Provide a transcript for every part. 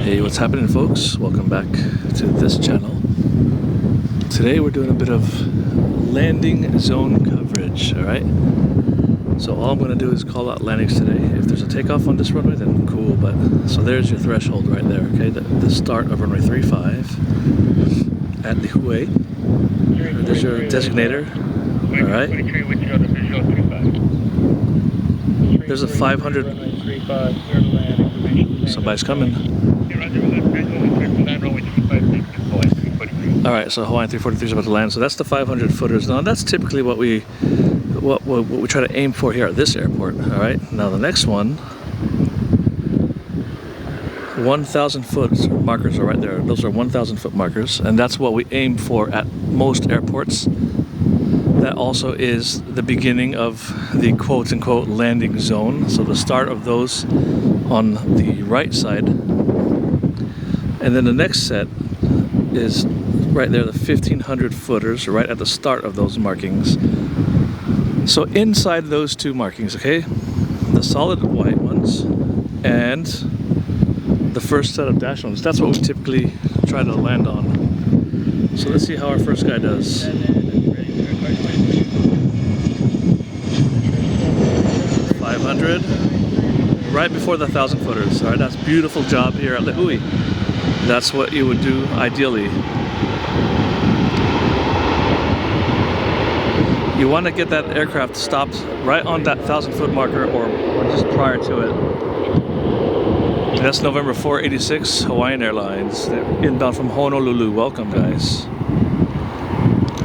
Hey, what's happening, folks? Welcome back to this channel. Today we're doing a bit of landing zone coverage, alright? So all I'm going to do is call out landings today. If there's a takeoff on this runway, then cool, but so there's your threshold right there, okay? The start of runway 35 at Lihue. There's your designator, alright? There's a 500. Somebody's coming. Alright, so Hawaiian 343 is about to land. So that's the 500 footers. Now that's typically what we try to aim for here at this airport. Alright, now the next one, 1,000 foot markers are right there. Those are 1,000 foot markers, and that's what we aim for at most airports. That also is the beginning of the quote-unquote landing zone. So the start of those on the right side. And then the next set is right there, the 1,500 footers, right at the start of those markings. So inside those two markings, okay, the solid white ones and the first set of dash ones, that's what we typically try to land on. So let's see how our first guy does. 500, right before the 1,000 footers. All right, that's a beautiful job here at Lihue. That's what you would do ideally. You want to get that aircraft stopped right on that 1,000 foot marker or just prior to it. That's November 486 Hawaiian Airlines. They're inbound from Honolulu. Welcome, guys.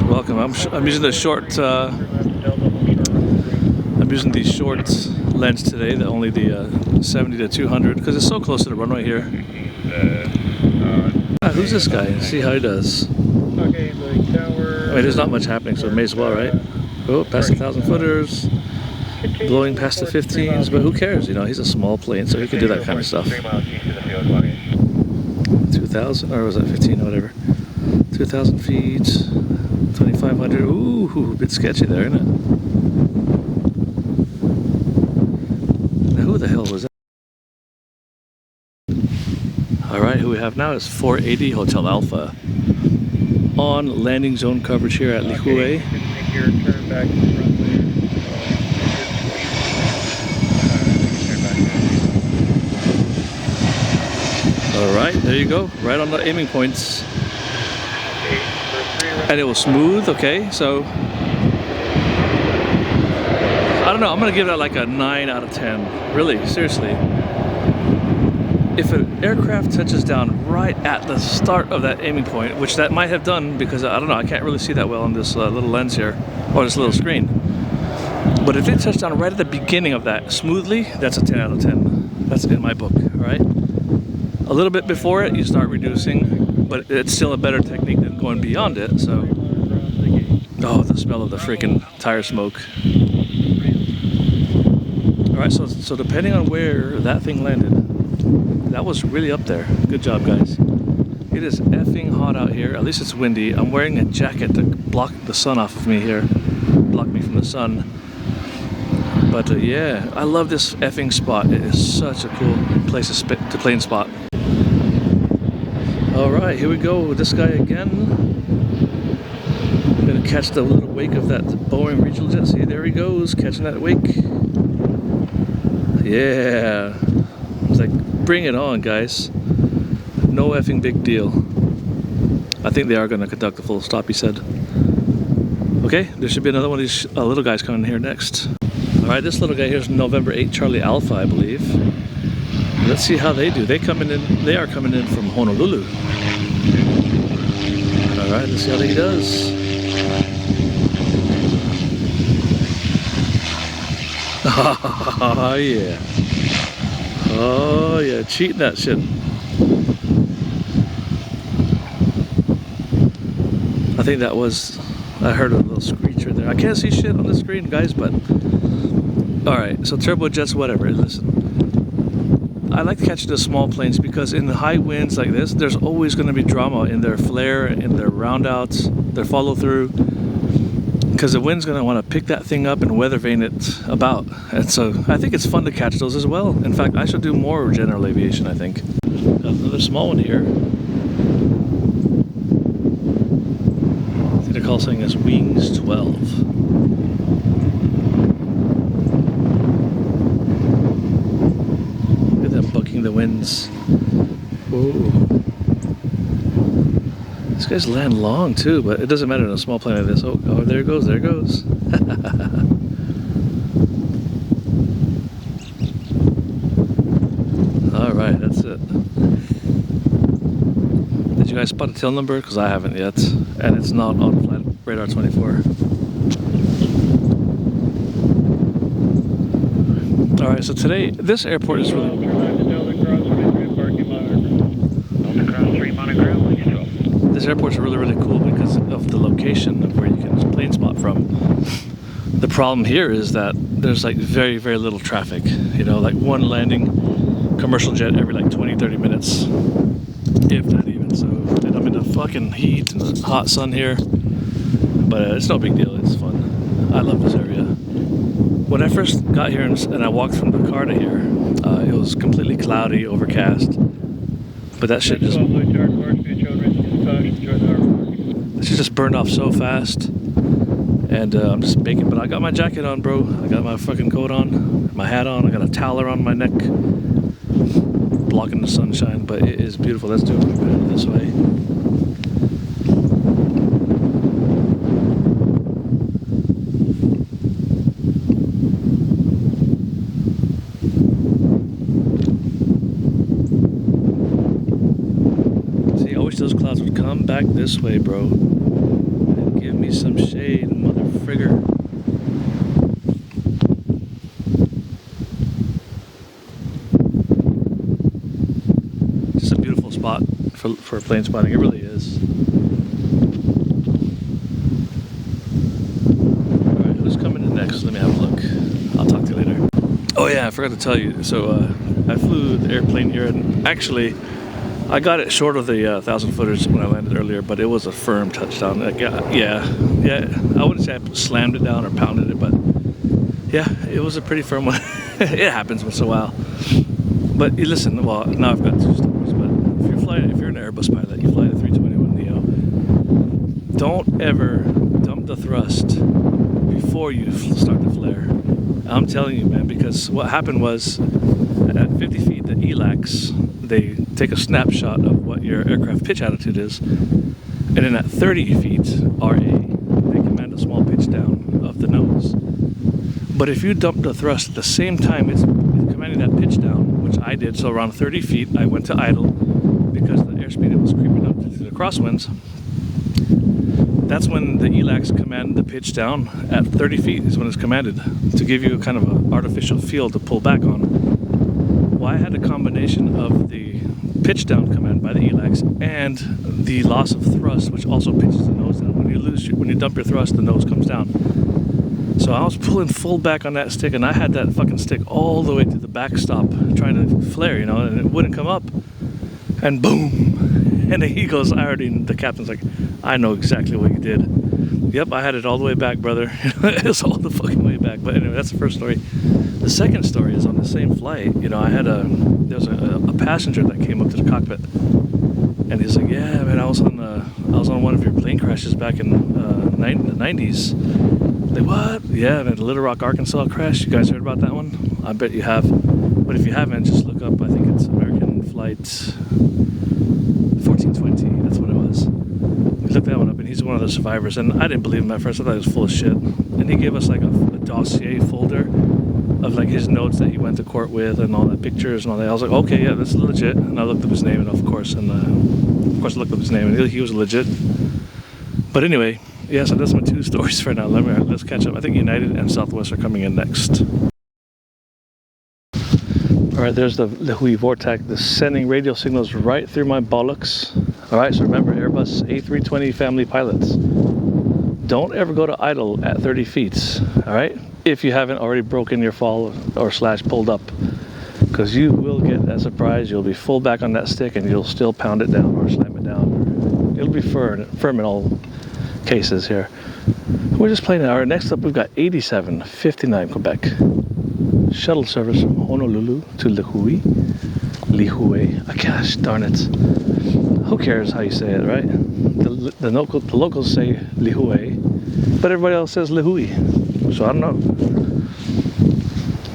Welcome. I'm using the short. I'm using the short lens today. Only the 70 to 200 because it's so close to the runway here. Who's this guy? See how he does. Okay, the tower. I mean, there's not much happening, so it may as well, right? Oh, past the 1,000 footers, blowing past the 15s, but who cares? You know, he's a small plane, so he can do that kind of stuff. 2,000, or was that 15 or whatever? 2,000 feet, 2,500. Ooh, a bit sketchy there, isn't it? Now, who the hell was that? Alright, who we have now is 480 Hotel Alpha on landing zone coverage here at Lihue. Make your turn back to the runway. Alright, there you go, right on the aiming points. And it was smooth, okay, so I don't know, I'm gonna give that like a 9 out of 10. Really, seriously. If an aircraft touches down right at the start of that aiming point, which that might have done because I don't know, I can't really see that well on this little lens here, or this little screen. But if it touched down right at the beginning of that smoothly, that's a 10 out of 10. That's in my book, all right? A little bit before it, you start reducing, but it's still a better technique than going beyond it, so. Oh, the smell of the freaking tire smoke. All right, so depending on where that thing landed, that was really up there. Good job, guys. It is effing hot out here. At least it's windy. I'm wearing a jacket to block the sun off of me here. Block me from the sun. But yeah, I love this effing spot. It is such a cool place to plane spot. Alright, here we go with this guy again. I'm gonna catch the little wake of that Boeing regional jet. See, there he goes, catching that wake. Yeah. It's like, bring it on, guys. No effing big deal. I think they are going to conduct a full stop, he said. Okay, there should be another one of these little guys coming here next. Alright, this little guy here is November 8 Charlie Alpha, I believe. Let's see how they do. They are coming in from Honolulu. Alright, let's see how he does. Oh yeah. Oh yeah, cheating that shit. I think that was, I heard a little screecher there. I can't see shit on the screen, guys, but alright, so turbojets, whatever. Listen, I like to catch the small planes because in the high winds like this, there's always going to be drama in their flare, in their roundouts, their follow through. Because the wind's going to want to pick that thing up and weather vane it about. And so I think it's fun to catch those as well. In fact, I should do more general aviation, I think. Got another small one here. I think the call sign is Wings 12. Look at them bucking the winds. Whoa. These guys land long too, but it doesn't matter in a small plane like this. Oh, there it goes, there it goes. Alright, that's it. Did you guys spot a tail number? Because I haven't yet. And it's not on flight radar 24. Alright, so today, this airport is really... This airport's really, really cool because of the location of where you can plane spot from. The problem here is that there's like very, very little traffic. You know, like one landing commercial jet every like 20-30 minutes, if that even. So, and I'm in the fucking heat and the hot sun here, but it's no big deal. It's fun. I love this area. When I first got here and I walked from the car to here, it was completely cloudy, overcast. But that shit just burned off so fast, and I'm just baking. But I got my jacket on, bro. I got my fucking coat on, my hat on. I got a towel around my neck, blocking the sunshine. But it is beautiful. Let's do it this way. See, I wish those clouds would come back this way, bro. And give me some shade, mother frigger. Just a beautiful spot for plane spotting. It really is. Alright, who's coming in next? Let me have a look. I'll talk to you later. Oh yeah, I forgot to tell you. So I flew the airplane here, and actually I got it short of the 1,000 footers when I landed earlier, but it was a firm touchdown. Yeah, I wouldn't say I slammed it down or pounded it, but yeah, it was a pretty firm one. It happens once in a while. But you listen, well, now I've got two stories, but if you're an Airbus pilot, you fly the 321 Neo, don't ever dump the thrust before you start the flare. I'm telling you, man, because what happened was at 50 feet, the ELACs, they take a snapshot of what your aircraft pitch attitude is, and then at 30 feet RA, they command a small pitch down of the nose. But if you dump the thrust at the same time it's commanding that pitch down, which I did, so around 30 feet I went to idle because the airspeed was creeping up to the crosswinds. That's when the ELACs command the pitch down at 30 feet is when it's commanded, to give you a kind of an artificial field to pull back on. Well, I had a combination of the pitch down command by the ELACs and the loss of thrust, which also pitches the nose down. When you dump your thrust, the nose comes down. So I was pulling full back on that stick, and I had that fucking stick all the way to the backstop, trying to flare, you know, and it wouldn't come up. And boom! And he goes, the captain's like, I know exactly what you did. Yep, I had it all the way back, brother. It's all the fucking way back. But anyway, that's the first story. The second story is on the same flight. You know, there was a passenger that came up to the cockpit, and he's like, yeah, man, I was on one of your plane crashes back in the 90s. Like, what? Yeah, man, the Little Rock, Arkansas crash. You guys heard about that one? I bet you have. But if you haven't, just look up. I think it's American Flight 1420. That's what it was. We looked that one up, and he's one of the survivors. And I didn't believe him at first. I thought he was full of shit. And he gave us like a dossier folder of like his notes that he went to court with and all the pictures and all that. I was like, okay, yeah, this is legit. And I looked up his name, and of course I looked up his name, and he was legit. But anyway, yeah, so that's my two stories for now. Let's catch up. I think United and Southwest are coming in next. Alright, there's the Lihue Vortex, the sending radio signals right through my bollocks. Alright, so remember, Airbus A320 family pilots, don't ever go to idle at 30 feet, alright? If you haven't already broken your fall or / pulled up. Because you will get that surprise. You'll be full back on that stick and you'll still pound it down or slam it down. It'll be firm in all cases here. We're just playing it. Alright, next up we've got 8759 Quebec. Shuttle service from Honolulu to Lihue. Lihue. Gosh darn it. Who cares how you say it, right? The locals say Lihue, but everybody else says Lihue. So I don't know.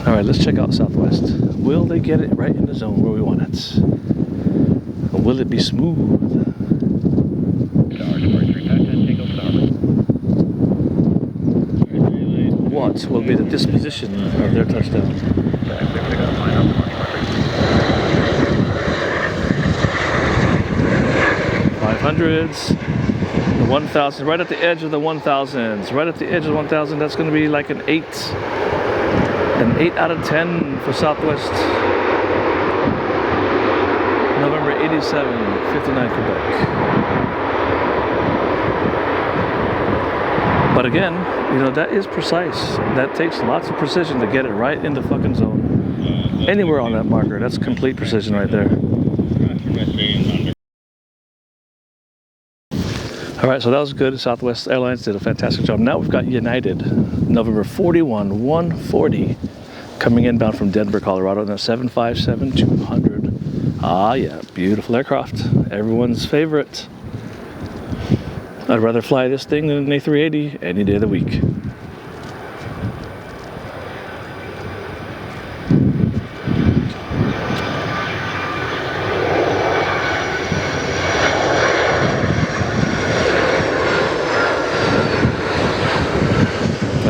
All right, let's check out Southwest. Will they get it right in the zone where we want it? Or will it be smooth? What will be the disposition of their touchdown? 500s, the 1000, right at the edge of the 1000s, right at the edge of the 1000. That's going to be like an 8 out of 10 for Southwest. November 87, 59 Quebec. But again, you know, that is precise. That takes lots of precision to get it right in the fucking zone. Anywhere on that marker, that's complete precision right there. All right, so that was good. Southwest Airlines did a fantastic job. Now we've got United, November 41, 140, coming inbound from Denver, Colorado, and a 757-200. Ah, yeah, beautiful aircraft. Everyone's favorite. I'd rather fly this thing than an A380 any day of the week.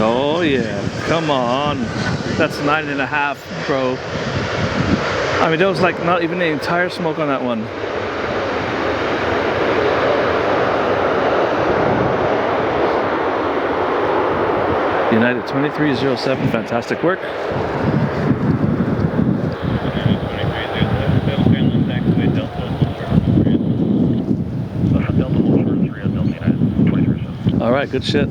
Oh yeah, come on. That's 9.5, bro. I mean, there was like not even any tire smoke on that one. United 2307, fantastic work. All right, good shit.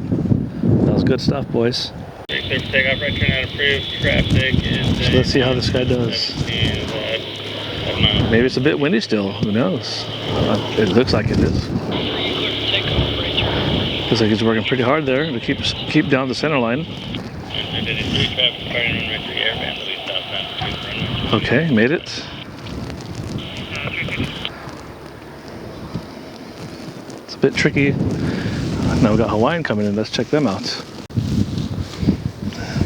That was good stuff, boys. Takeoff, right turn out approved. Traffic is. So let's see how this guy does. Maybe it's a bit windy still. Who knows? It looks like it is. Looks like he's working pretty hard there to keep down the center line. Okay, made it. It's a bit tricky. Now we got Hawaiian coming in. Let's check them out.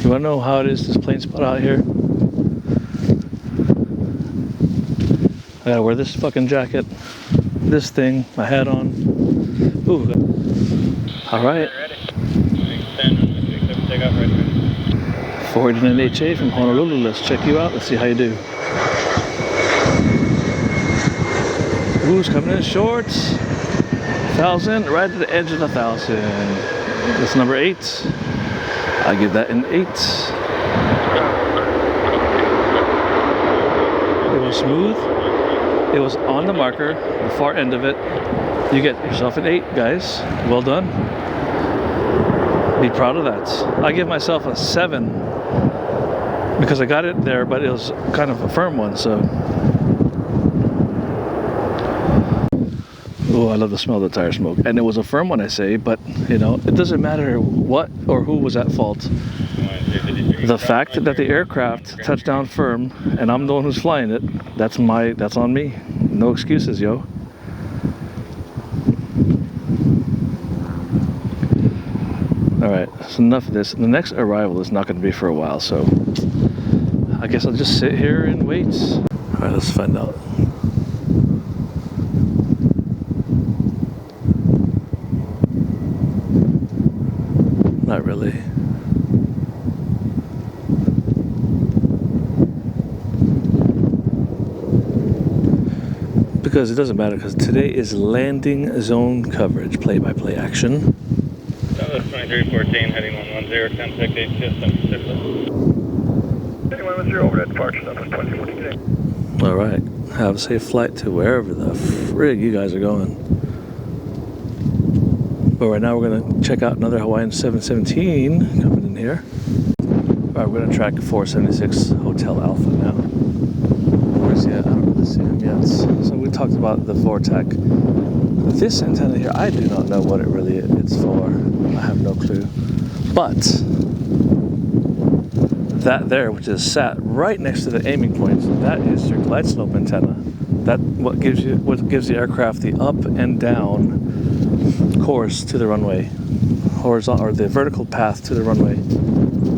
You want to know how it is, this plane spot out here? I gotta wear this fucking jacket, this thing, my hat on. Ooh. All right. Forward in an HA from Honolulu. Let's check you out. Let's see how you do. Who's coming in short? 1,000, right at the edge of the 1,000. That's number 8. I give that an 8. It was smooth. It was on the marker, the far end of it. You get yourself an 8, guys. Well done. Be proud of that. I give myself a 7 because I got it there, but it was kind of a firm one, so. Oh, I love the smell of the tire smoke. And it was a firm one, I say, but you know, it doesn't matter what or who was at fault. The fact that the aircraft touched down firm and I'm the one who's flying it, that's on me. No excuses, yo. All right, so enough of this. The next arrival is not going to be for a while, so I guess I'll just sit here and wait. All right, let's find out. Not really. Because it doesn't matter, because today is landing zone coverage, play-by-play action. Dallas 2314, heading 110, 1068 system. 2110 over at departure, Southwest 2014. All right, have a safe flight to wherever the frig you guys are going. But right now we're gonna check out another Hawaiian 717 coming in here. All right, we're gonna track 476 Hotel Alpha now. Where's he at? I don't really see him yet. So we talked about the Vortec. This antenna here, I do not know what it's for. I have no clue. But that there, which is sat right next to the aiming points, that is your glide slope antenna. That what gives the aircraft the up and down course to the runway, horizontal or the vertical path to the runway,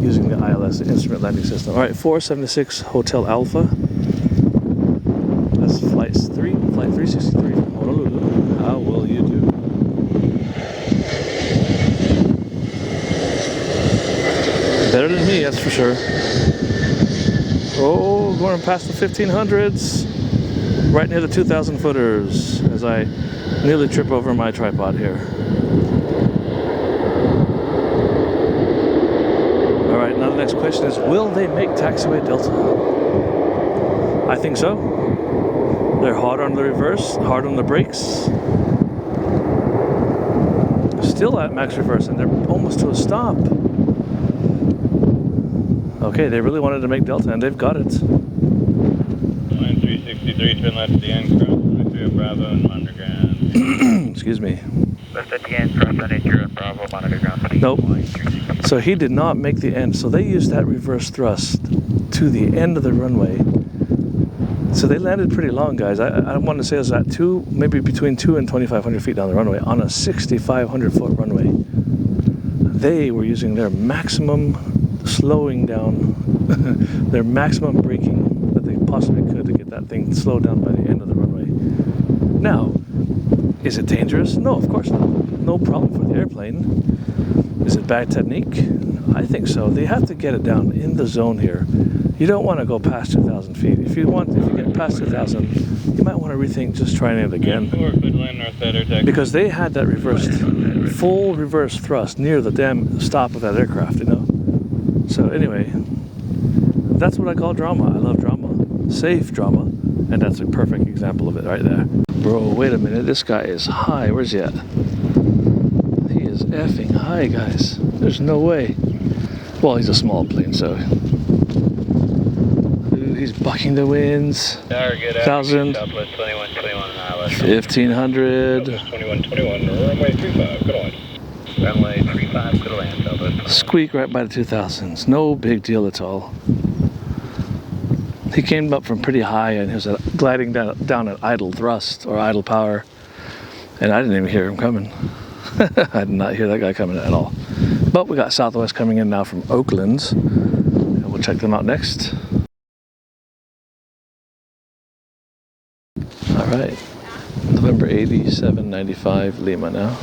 using the ILS, the Instrument Landing System. All right, 476 Hotel Alpha. That's flight 363 from Honolulu. How will you do? Better than me, that's for sure. Oh, going past the 1500s, right near the 2,000 footers, as I nearly trip over my tripod here. All right, now the next question is, will they make taxiway Delta? I think so. They're hard on the reverse, hard on the brakes. Still at max reverse, and they're almost to a stop. Okay, they really wanted to make Delta, and they've got it. Line 363, turn left at the end, cross runway Bravo and underground. Excuse me. Left at the end, cross runway Bravo, underground. Nope. So he did not make the end. So they used that reverse thrust to the end of the runway. So they landed pretty long, guys. I want to say it was at maybe between 2 and 2,500 feet down the runway on a 6,500 foot runway. They were using their maximum slowing down, their maximum braking that they possibly could to get that thing slowed down by the end of the runway. Now, is it dangerous? No, of course not. No problem for the airplane. Is it bad technique? I think so. They have to get it down in the zone here. You don't want to go past 2,000 feet. If you get past 2,000, you might want to rethink just trying it again. Because they had that full reverse thrust near the damn stop of that aircraft, you know. So anyway, that's what I call drama. I love drama. Safe drama. And that's a perfect example of it right there. Bro, wait a minute. This guy is high. Where's he at? He is effing high, guys. There's no way. Well, he's a small plane, so... He's bucking the winds. 1,000. 1,500. 2121, runway 35, good on. Runway 35, good land. Squeak right by the 2000s. No big deal at all. He came up from pretty high and he was gliding down at idle thrust or idle power. And I didn't even hear him coming. I did not hear that guy coming at all. But we got Southwest coming in now from Oakland. And we'll check them out next. All right. November 8795 Lima now.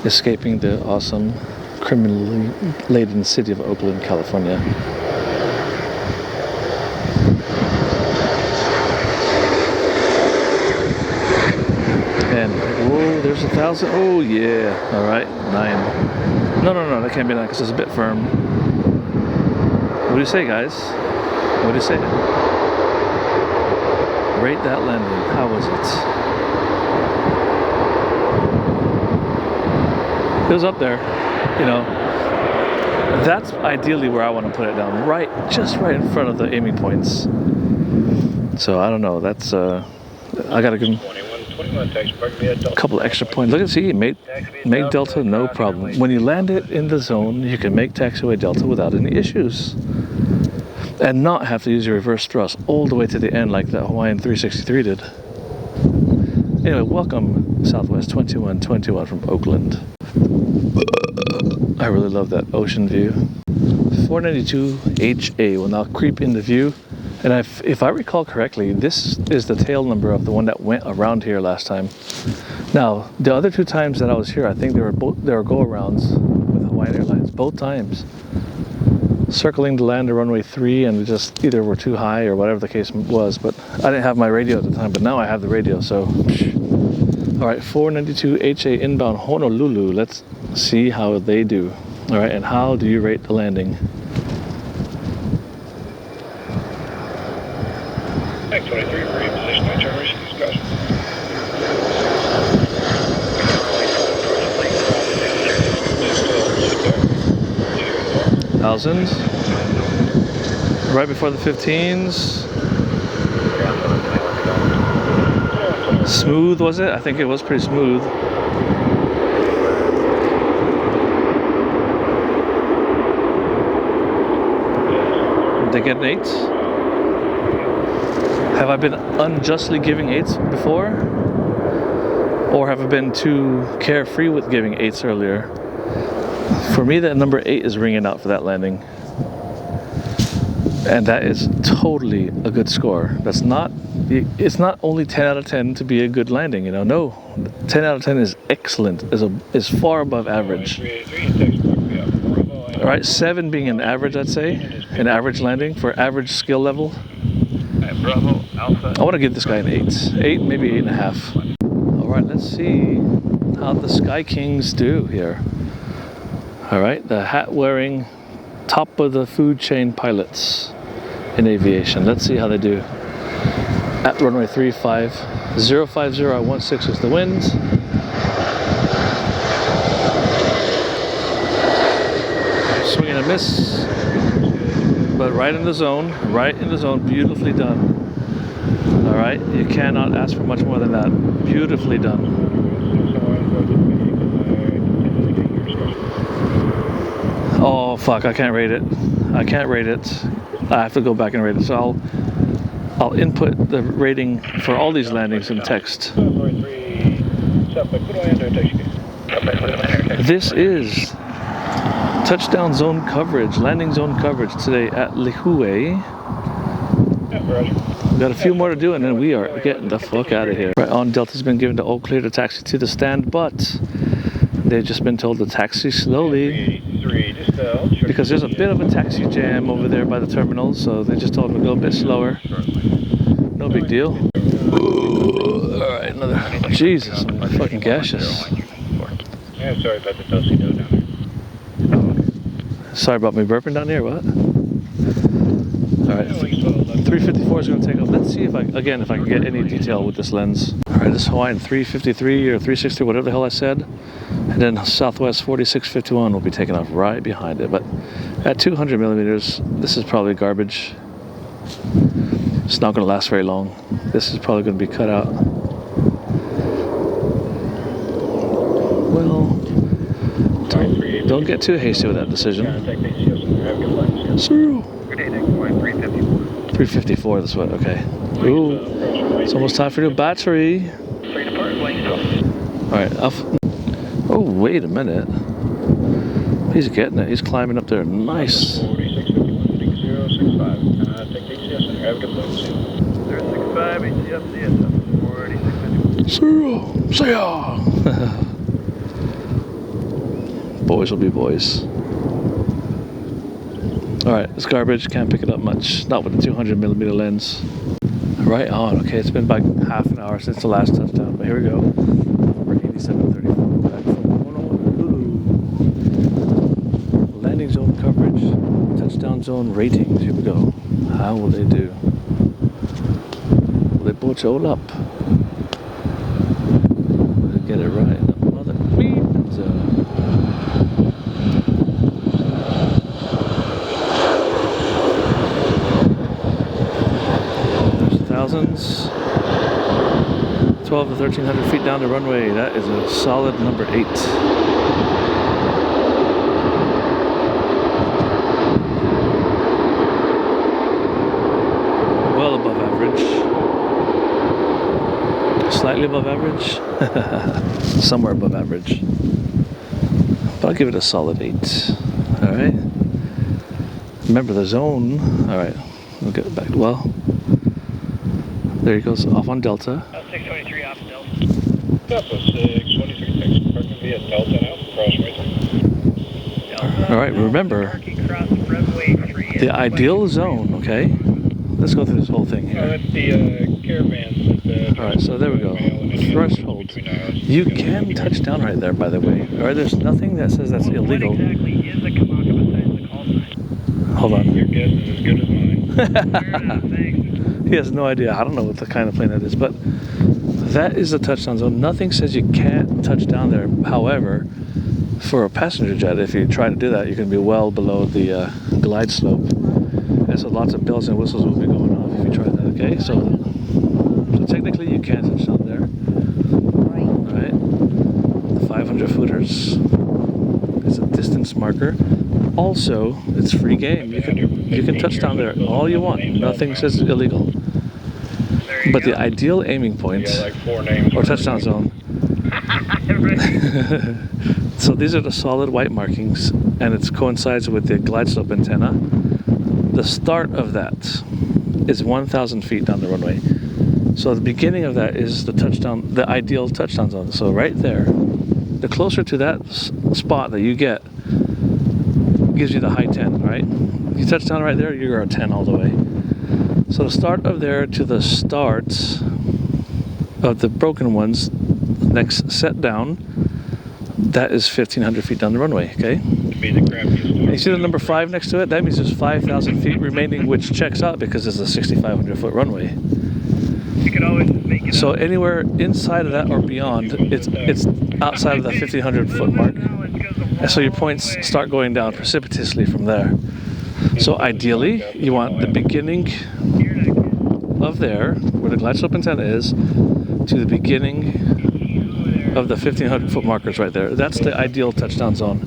Escaping the awesome, criminally laden city of Oakland, California. And, whoa, there's 1,000. Oh, yeah. All right, 9. No, that can't be 9 because it's a bit firm. What do you say, guys? What do you say? Rate that landing. How was it? It was up there, you know. That's ideally where I want to put it down, just right in front of the aiming points. So I don't know. That's I gotta give him a couple of extra points. Look at see, make Delta no problem. When you land it in the zone, you can make taxiway Delta without any issues, and not have to use your reverse thrust all the way to the end like that Hawaiian 363 did. Anyway, welcome Southwest 2121 from Oakland. I really love that ocean view. 492 HA will now creep into view. And if I recall correctly, this is the tail number of the one that went around here last time. Now, the other 2 times that I was here, I think there were go-arounds with Hawaiian Airlines, both times. Circling to land to runway 3 and just either were too high or whatever the case was. But I didn't have my radio at the time, but now I have the radio, so... All right, 492 HA inbound Honolulu. Let's see how they do. All right, and how do you rate the landing? Mac 23, reposition on generation discussion. Thousands. Right before the 15s. Smooth, was it? I think it was pretty smooth. they get an 8? Have I been unjustly giving 8s before? Or have I been too carefree with giving 8s earlier? For me, that number 8 is ringing out for that landing. And that is totally a good score. That's not, it's not only 10 out of 10 to be a good landing, you know. No, 10 out of 10 is excellent, is far above average. All right, 7 being an average, I'd say, an average landing for average skill level. Bravo, Alpha. I want to give this guy an 8. 8, maybe 8.5. All right, let's see how the Sky Kings do here. All right, the hat-wearing, top of the food chain pilots in aviation. Let's see how they do. At runway 35, 050 at 16 is the wind. Swing and a miss, but right in the zone, beautifully done. All right, you cannot ask for much more than that. Beautifully done. Oh fuck, I can't rate it. I have to go back and rate it. So I'll input the rating for all these landings in text. This is touchdown zone coverage, landing zone coverage today at Lihue. We've got a few more to do and then we are getting the fuck out of here. Right on, Delta's been given to all clear to taxi to the stand, but they've just been told to taxi slowly because there's a bit of a taxi jam over there by the terminal, so they just told them to go a bit slower. No big deal. Alright, another. Jesus, I'm fucking gaseous. Yeah, sorry about the dusty dough down there. Sorry about me burping down here, what? Alright, 354 is going to take off. Let's see if I can get any detail with this lens. Alright, this Hawaiian 353 or 360, whatever the hell I said. And then Southwest 4651 will be taking off right behind it. But at 200 millimeters, this is probably garbage. It's not going to last very long. This is probably going to be cut out. Well, don't get too hasty with that decision. 354, that's what, okay. Ooh, it's almost time for a new battery. Alright, oh, wait a minute. He's getting it. He's climbing up there. Nice. 065, boys will be boys. Alright, it's garbage. Can't pick it up much. Not with the 200 millimeter lens. Right on. Okay, it's been about half an hour since the last touchdown, but here we go. We're 87.34. Back from 101. Landing zone coverage. Touchdown zone ratings. Here we go. How will they do? Will they both hold up? Will they get it right? Mother beep. Thousands, 12 to 1300 feet down the runway. That is a solid number 8. Well above average. Slightly above average. Somewhere above average. But I'll give it a solid 8. Alright. Remember the zone. Alright. We'll get back. Well. There he goes, off on Delta. 623 off Delta. Delta 623, thanks for parking via Delta now, crossway 3. Alright, remember, the ideal zone, okay? Let's go through this whole thing here. Oh, that's the caravan. Alright, so there we go. Threshold. You can touch down right there, by the way. Alright, there's nothing that says that's illegal. What exactly is the Kamaka besides the call sign? Hold on. Your guess is as good as mine. Fair enough, thanks. He has no idea. I don't know what the kind of plane that is, but that is a touchdown zone. Nothing says you can't touch down there. However, for a passenger jet, if you try to do that, you can be well below the glide slope. And so lots of bells and whistles will be going off if you try that, okay? So technically you can touch down there. Right? The 500 footers is a distance marker. also, it's free game. You can touch down there all you want. Nothing says illegal. But the ideal aiming point, or touchdown zone, so these are the solid white markings, and it coincides with the glide slope antenna. The start of that is 1,000 feet down the runway. So the beginning of that is the ideal touchdown zone. So right there, the closer to that spot that you get, gives you the high 10, right? You touch down right there, you're a 10 all the way. So the start of there to the start of the broken ones, next set down, that is 1,500 feet down the runway, okay? And you see the number 5 next to it? That means there's 5,000 feet remaining, which checks out because it's a 6,500 foot runway. You can always make it so anywhere inside of that or beyond, it's outside of the 1,500 foot mark. And so your points start going down precipitously from there. So ideally, you want the beginning of there, where the glide slope antenna is, to the beginning of the 1,500 foot markers right there. That's the ideal touchdown zone.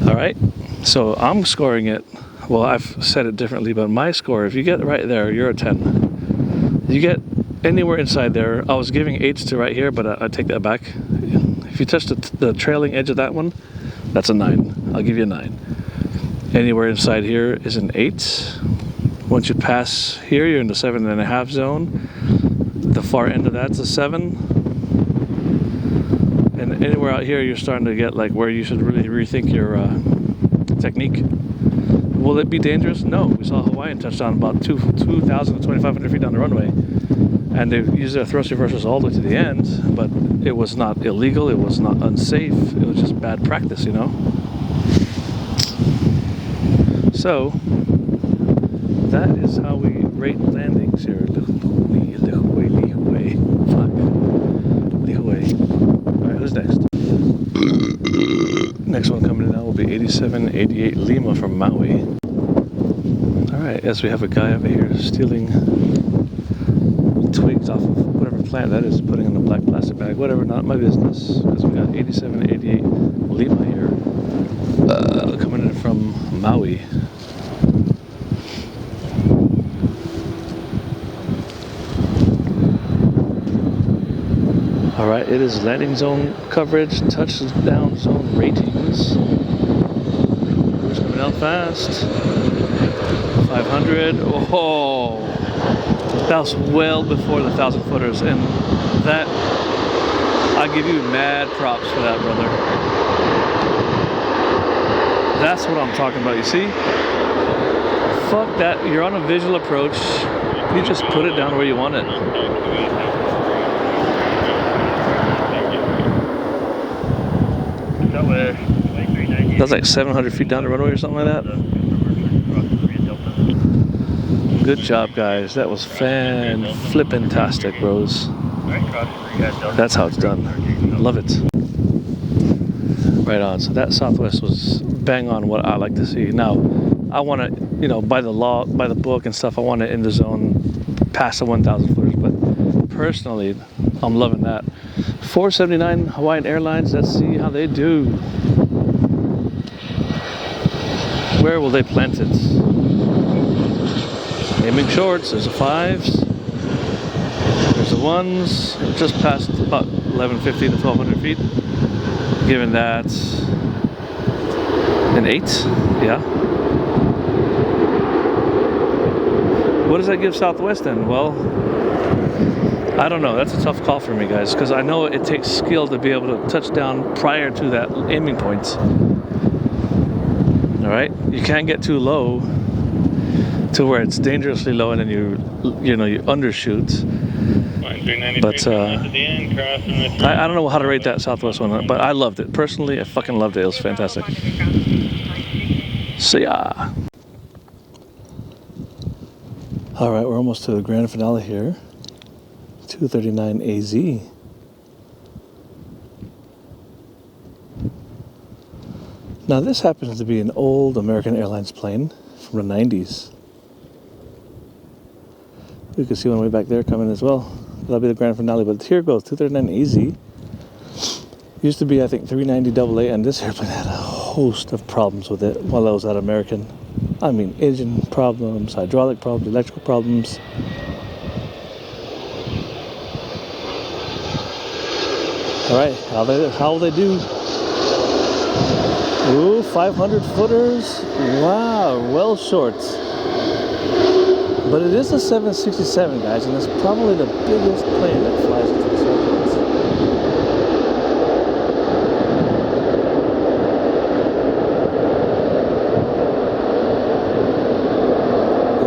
All right, so I'm scoring it. Well, I've said it differently, but my score, if you get right there, you're a 10. You get anywhere inside there, I was giving 8s to right here, but I take that back. If you touch the trailing edge of that one, that's a 9. I'll give you a 9. Anywhere inside here is an 8. Once you pass here, you're in the 7.5 zone. The far end of that's a 7. And anywhere out here, you're starting to get like where you should really rethink your technique. Will it be dangerous? No. We saw Hawaiian touchdown about 2,000 to 2,500 feet down the runway. And they used their thrust reversers all the way to the end, but it was not illegal, it was not unsafe, it was just bad practice, you know? So, that is how we rate landings here. Lihue. Fuck. Lihue. Alright, who's next? Next one coming in now will be 8788 Lima from Maui. Alright, yes, we have a guy over here stealing twigs off of whatever plant that is, putting in a black plastic bag, whatever, not my business, because we got 8788 Lima here, coming in from Maui. Alright, it is landing zone coverage, touchdown zone ratings. It's coming out fast. 500, oh! That was well before the 1,000 footers, and that, I give you mad props for that, brother. That's what I'm talking about, you see? Fuck that, you're on a visual approach, you just put it down where you want it. That's like 700 feet down the runway or something like that. Good job, guys. That was fan-flippin-tastic, bros. That's how it's done. Love it. Right on. So that Southwest was bang on what I like to see. Now, I want to, you know, by the law, by the book and stuff, I want it in the zone past the 1,000 footers. But personally, I'm loving that. 479 Hawaiian Airlines. Let's see how they do. Where will they plant it? Aiming shorts, there's the 5s, there's the 1s, just past about 1,150 to 1,200 feet, giving that an 8, yeah. What does that give Southwest then? Well, I don't know, that's a tough call for me, guys, because I know it takes skill to be able to touch down prior to that aiming point. Alright, you can't get too low to where it's dangerously low and then you undershoot. But I don't know how to rate that Southwest one, but I loved it. Personally, I fucking loved it. It was fantastic. See ya. Alright, we're almost to the grand finale here. 239 AZ. Now this happens to be an old American Airlines plane from the 90s. You can see one way back there coming as well. That'll be the grand finale, but here goes, 239 AZ. Used to be, I think, 390 AA, and this airplane had a host of problems with it while I was at American. I mean, engine problems, hydraulic problems, electrical problems. All right, how will they do? Ooh, 500 footers. Wow, well short. But it is a 767, guys, and it's probably the biggest plane that flies into this airport.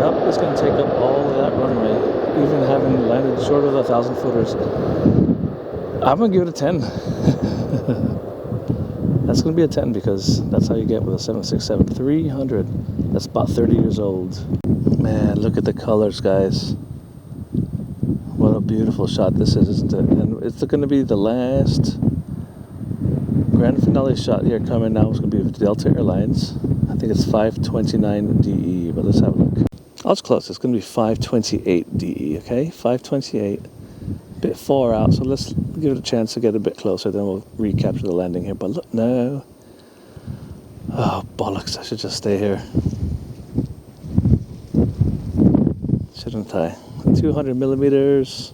Yep, it's going to take up all of that runway, even having landed short of 1,000 footers. I'm going to give it a 10. That's going to be a 10 because that's how you get with a 767-300. That's about 30 years old. Man, look at the colors, guys. What a beautiful shot this is, isn't it? And it's going to be the last grand finale shot here coming now. It's going to be with Delta Airlines. I think it's 529 DE, but let's have a look. Oh, it's close. It's going to be 528 DE, okay? 528. Bit far out, so let's give it a chance to get a bit closer, then we'll recapture the landing here. But look, no. Oh, bollocks. I should just stay here. Shouldn't I? 200 millimeters.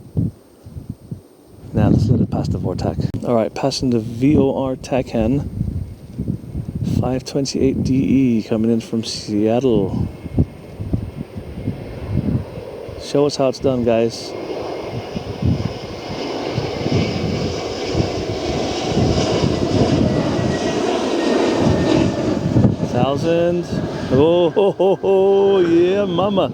Now let's let it pass the VOR-TAC. Alright, passing the VOR-TACAN. 528 DE coming in from Seattle. Show us how it's done, guys. Oh, ho, ho, ho, yeah, mama.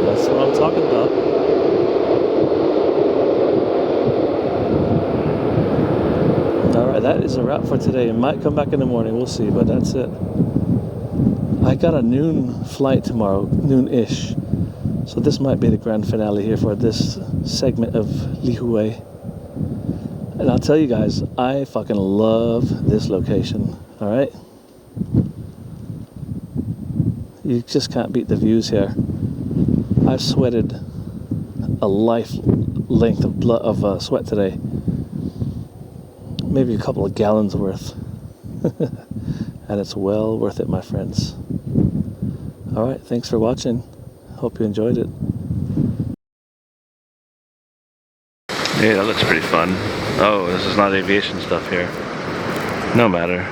That's what I'm talking about. Alright, that is a wrap for today. It might come back in the morning, we'll see, but that's it. I got a noon flight tomorrow, noon-ish. So this might be the grand finale here for this segment of Lihue. And I'll tell you guys, I fucking love this location, all right? You just can't beat the views here. I've sweated a life length of blood of sweat today. Maybe a couple of gallons worth. And it's well worth it, my friends. All right, thanks for watching. Hope you enjoyed it. Yeah, that looks pretty fun. Oh, this is not aviation stuff here. No matter.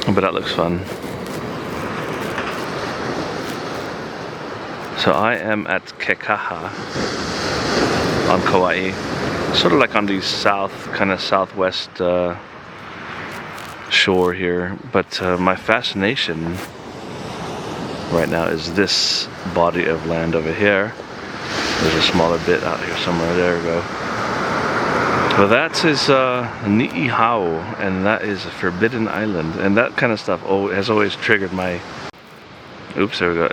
But that looks fun. So I am at Kekaha on Kauai. Sort of like on the southwest shore here. But my fascination right now is this body of land over here. There's a smaller bit out here somewhere. There we go. Well, that is Lihue, and that is a forbidden island. And that kind of stuff has always triggered my... Oops, there we go.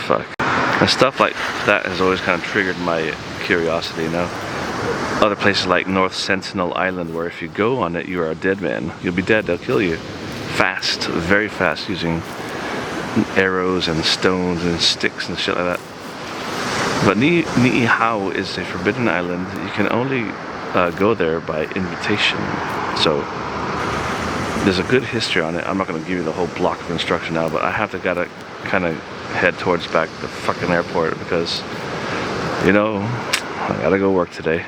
Fuck. And stuff like that has always kind of triggered my curiosity, you know. Other places like North Sentinel Island, where if you go on it, you are a dead man. You'll be dead, they'll kill you. Fast, very fast, using arrows and stones and sticks and shit like that. But Lihue is a forbidden island. You can only go there by invitation. So there's a good history on it. I'm not going to give you the whole block of instruction now, but I have to gotta kind of head towards back the fucking airport because, you know, I gotta go work today.